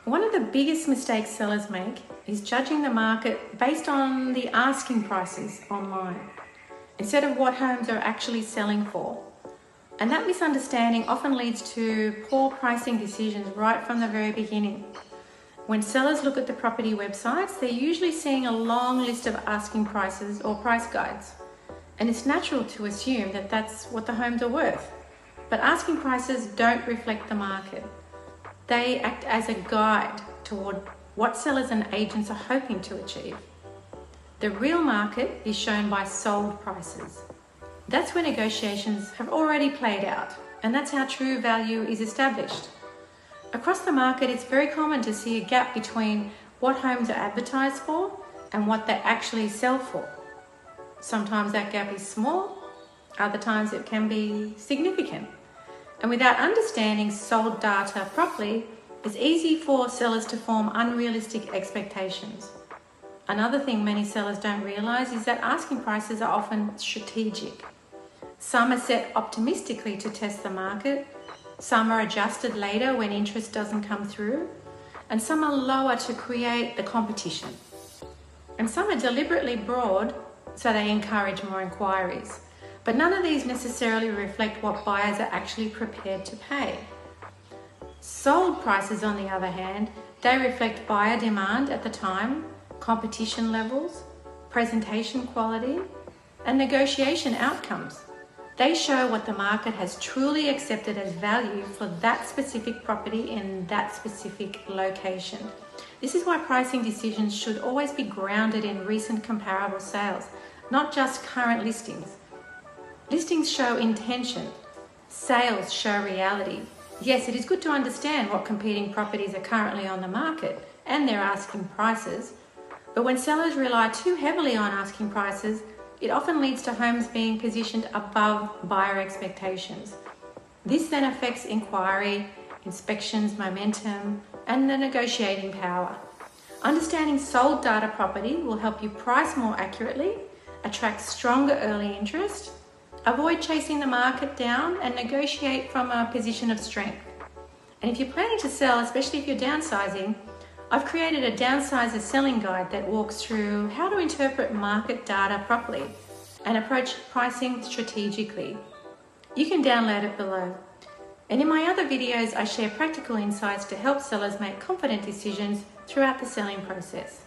One of the biggest mistakes sellers make is judging the market based on the asking prices online, instead of what homes are actually selling for. And that misunderstanding often leads to poor pricing decisions right from the very beginning. When sellers look at the property websites, they're usually seeing a long list of asking prices or price guides. And it's natural to assume that that's what the homes are worth. But asking prices don't reflect the market. They act as a guide toward what sellers and agents are hoping to achieve. The real market is shown by sold prices. That's where negotiations have already played out, and that's how true value is established. Across the market, it's very common to see a gap between what homes are advertised for and what they actually sell for. Sometimes that gap is small, other times it can be significant. And without understanding sold data properly, it's easy for sellers to form unrealistic expectations. Another thing many sellers don't realize is that asking prices are often strategic. Some are set optimistically to test the market, some are adjusted later when interest doesn't come through, and some are lower to create the competition. And some are deliberately broad so they encourage more inquiries. But none of these necessarily reflect what buyers are actually prepared to pay. Sold prices, on the other hand, they reflect buyer demand at the time, competition levels, presentation quality, and negotiation outcomes. They show what the market has truly accepted as value for that specific property in that specific location. This is why pricing decisions should always be grounded in recent comparable sales, not just current listings. Listings show intention, sales show reality. Yes, it is good to understand what competing properties are currently on the market and their asking prices, but when sellers rely too heavily on asking prices, it often leads to homes being positioned above buyer expectations. This then affects inquiry, inspections, momentum, and the negotiating power. Understanding sold data property will help you price more accurately, attract stronger early interest, avoid chasing the market down, and negotiate from a position of strength. And if you're planning to sell, especially if you're downsizing, I've created a downsizer selling guide that walks through how to interpret market data properly and approach pricing strategically. You can download it below. And in my other videos, I share practical insights to help sellers make confident decisions throughout the selling process.